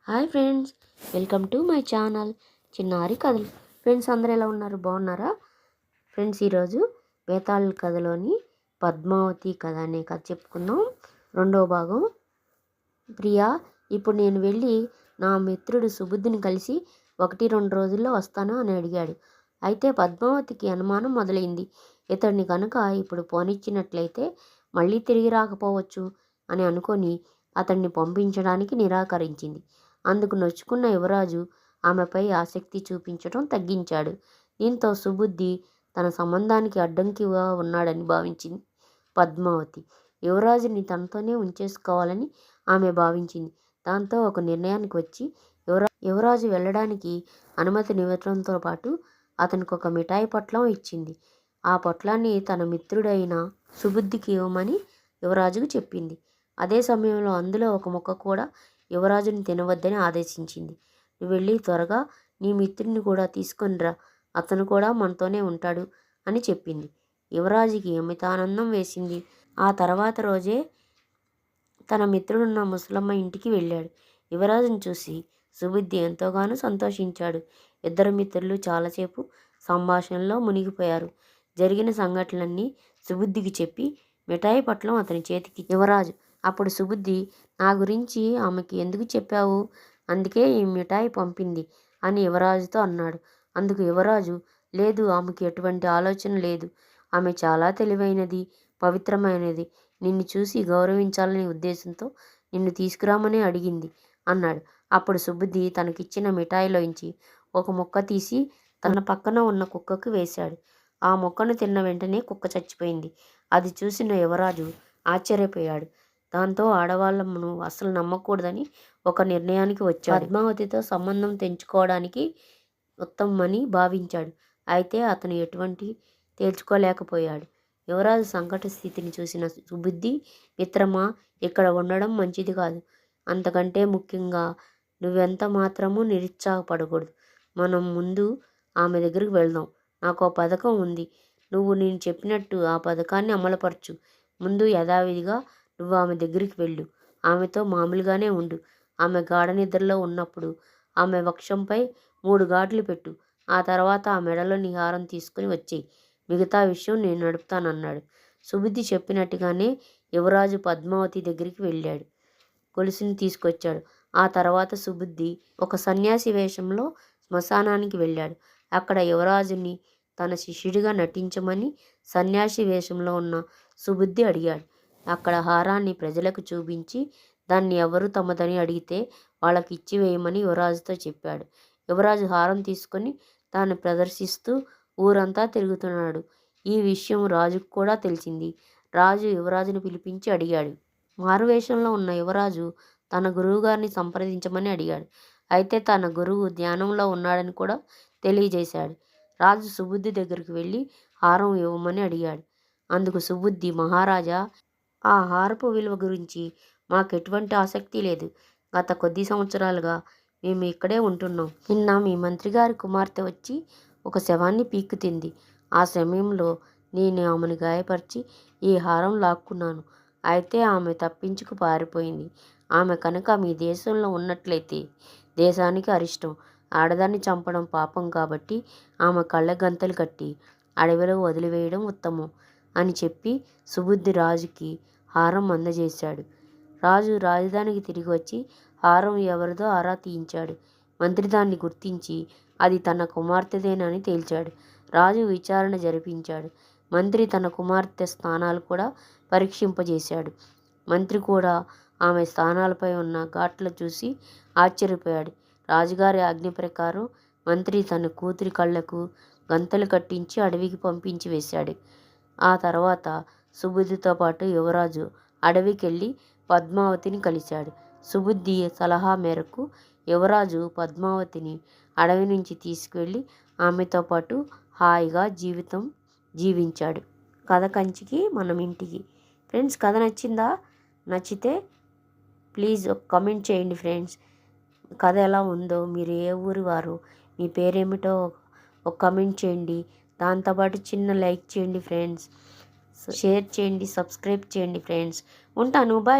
Hi friends, welcome to my channel చిన్నారి కథలు. Friends అందరూ ఎలా ఉన్నారు? బాగున్నారా? ఫ్రెండ్స్ ఈరోజు బేతాళ కథలోని పద్మావతి కథ అనే కథ చెప్పుకుందాం. రెండో భాగం. ప్రియా, ఇప్పుడు నేను వెళ్ళి నా మిత్రుడు సుబుద్ధిని కలిసి 1-2 రోజుల్లో వస్తాను అని అడిగాడు. అయితే పద్మావతికి అనుమానం మొదలైంది. ఇతడిని కనుక ఇప్పుడు పోనిచ్చినట్లయితే మళ్ళీ తిరిగి రాకపోవచ్చు అని అనుకొని అతన్ని పంపించడానికి నిరాకరించింది. అందుకు నొచ్చుకున్న యువరాజు ఆమెపై ఆసక్తి చూపించడం తగ్గించాడు. దీంతో సుబుద్ధి తన సంబంధానికి అడ్డంకిగా ఉన్నాడని భావించింది పద్మావతి. యువరాజుని తనతోనే ఉంచేసుకోవాలని ఆమె భావించింది. దాంతో ఒక నిర్ణయానికి వచ్చి యువరాజు వెళ్ళడానికి అనుమతినివ్వడంతో పాటు అతనికి ఒక మిఠాయి పొట్లం ఇచ్చింది. ఆ పొట్లాన్ని తన మిత్రుడైన సుబుద్ధికి ఇవ్వమని యువరాజుకు చెప్పింది. అదే సమయంలో అందులో ఒక ముక్క కూడా యువరాజుని తినవద్దని ఆదేశించింది. నువ్వు వెళ్ళి త్వరగా నీ మిత్రుడిని కూడా తీసుకొనిరా, అతను కూడా మనతోనే ఉంటాడు అని చెప్పింది. యువరాజుకి అమితానందం వేసింది. ఆ తర్వాత రోజే తన మిత్రుడున్న ముసలమ్మ ఇంటికి వెళ్ళాడు. యువరాజును చూసి సుబుద్ధి ఎంతోగానో సంతోషించాడు. ఇద్దరు మిత్రులు చాలాసేపు సంభాషణలో మునిగిపోయారు. జరిగిన సంఘటనలన్నీ సుబుద్ధికి చెప్పి మిఠాయి పట్లం అతని చేతికి యువరాజు. అప్పుడు సుబుద్ధి, నా గురించి ఆమెకి ఎందుకు చెప్పావు? అందుకే ఈ మిఠాయి పంపింది అని యువరాజుతో అన్నాడు. అందుకు యువరాజు, లేదు, ఆమెకి ఎటువంటి ఆలోచన లేదు. ఆమె చాలా తెలివైనది, పవిత్రమైనది. నిన్ను చూసి గౌరవించాలనే ఉద్దేశంతో నిన్ను తీసుకురామని అడిగింది అన్నాడు. అప్పుడు సుబుద్ధి తనకిచ్చిన మిఠాయిలోంచి ఒక ముక్క తీసి తన పక్కన ఉన్న కుక్కకు వేశాడు. ఆ ముక్కను తిన్న వెంటనే కుక్క చచ్చిపోయింది. అది చూసిన యువరాజు ఆశ్చర్యపోయాడు. దాంతో ఆడవాళ్ళను అసలు నమ్మకూడదని ఒక నిర్ణయానికి వచ్చాడు. పద్మావతితో సంబంధం తెంచుకోవడానికి ఉత్తమమని భావించాడు. అయితే అతను ఎటువంటి తేల్చుకోలేకపోయాడు. యువరాజు సంకట స్థితిని చూసిన సుబుద్ధి, మిత్రమా, ఇక్కడ ఉండడం మంచిది కాదు. అంతకంటే ముఖ్యంగా నువ్వెంత మాత్రమూ నిరుత్సాహపడకూడదు. మనం ముందు ఆమె దగ్గరికి వెళ్దాం. నాకు ఆ పథకం ఉంది. నువ్వు నేను చెప్పినట్టు ఆ పథకాన్ని అమలుపరచు. ముందు యథావిధిగా నువ్వు ఆమె దగ్గరికి వెళ్ళు. ఆమెతో మామూలుగానే ఉండు. ఆమె గాఢ నిద్రలో ఉన్నప్పుడు ఆమె వక్షంపై 3 ఘాట్లు పెట్టు. ఆ తర్వాత ఆ మెడలోని హారం తీసుకుని వచ్చేయి. మిగతా విషయం నేను నడుపుతానన్నాడు. సుబుద్ధి చెప్పినట్టుగానే యువరాజు పద్మావతి దగ్గరికి వెళ్ళాడు. గొలుసుని తీసుకొచ్చాడు. ఆ తర్వాత సుబుద్ధి ఒక సన్యాసి వేషంలో శ్మశానానికి వెళ్ళాడు. అక్కడ యువరాజుని తన శిష్యుడిగా నటించమని సన్యాసి వేషంలో ఉన్న సుబుద్ధి అడిగాడు. అక్కడ హారాన్ని ప్రజలకు చూపించి దాన్ని ఎవరు తమదని అడిగితే వాళ్ళకి ఇచ్చివేయమని యువరాజుతో చెప్పాడు. యువరాజు హారం తీసుకొని దాన్ని ప్రదర్శిస్తూ ఊరంతా తిరుగుతున్నాడు. ఈ విషయం రాజుకు కూడా తెలిసింది. రాజు యువరాజుని పిలిపించి అడిగాడు. మారువేషంలో ఉన్న యువరాజు తన గురువుగారిని సంప్రదించమని అడిగాడు. అయితే తన గురువు ధ్యానంలో ఉన్నాడని కూడా తెలియజేశాడు. రాజు సుబుద్ధి దగ్గరికి వెళ్ళి హారం ఇవ్వమని అడిగాడు. అందుకు సుబుద్ధి, మహారాజా, ఆ హారపు విలువ గురించి మాకెటువంటి ఆసక్తి లేదు. గత కొద్ది సంవత్సరాలుగా మేము ఇక్కడే ఉంటున్నాం. నిన్న మీ మంత్రిగారి కుమార్తె వచ్చి ఒక శవాన్ని పీక్కుతింది. ఆ సమయంలో నేను ఆమెను గాయపరిచి ఈ హారం లాక్కున్నాను. అయితే ఆమె తప్పించుకు పారిపోయింది. ఆమె కనుక మీ దేశంలో ఉన్నట్లయితే దేశానికి అరిష్టం. ఆడదాన్ని చంపడం పాపం కాబట్టి ఆమె కళ్ళ గంతలు కట్టి అడవిలో వదిలివేయడం ఉత్తమం అని చెప్పి సుబుద్ధి రాజుకి హారం అందజేశాడు. రాజు రాజధానికి తిరిగి వచ్చి హారం ఎవరిదో ఆరా తీయించాడు. మంత్రి దాన్ని గుర్తించి అది తన కుమార్తెదేనని తేల్చాడు. రాజు విచారణ జరిపించాడు. మంత్రి తన కుమార్తె స్థానాలు కూడా పరీక్షింపజేశాడు. మంత్రి కూడా ఆమె స్థానాలపై ఉన్న ఘాట్లు చూసి ఆశ్చర్యపోయాడు. రాజుగారి ఆజ్ఞ ప్రకారం మంత్రి తన కూతురి కళ్ళకు గంతలు కట్టించి అడవికి పంపించి వేశాడు. ఆ తర్వాత సుబుద్ధితో పాటు యువరాజు అడవికెళ్ళి పద్మావతిని కలిశాడు. సుబుద్ధి సలహా మేరకు యువరాజు పద్మావతిని అడవి నుంచి తీసుకువెళ్ళి ఆమెతో పాటు హాయిగా జీవితం జీవించాడు. కథ కంచికి మనం ఇంటికి. ఫ్రెండ్స్, కథ నచ్చిందా? నచ్చితే ప్లీజ్ ఒక కమెంట్ చేయండి ఫ్రెండ్స్. కథ ఎలా ఉందో, మీరు ఏ ఊరి వారు, మీ పేరేమిటో ఒక కమెంట్ చేయండి. దాంతోపాటు చిన్న లైక్ చేయండి ఫ్రెండ్స్. షేర్ చేయండి, సబ్స్క్రైబ్ చేయండి ఫ్రెండ్స్. ఉంటాను, బాయ్.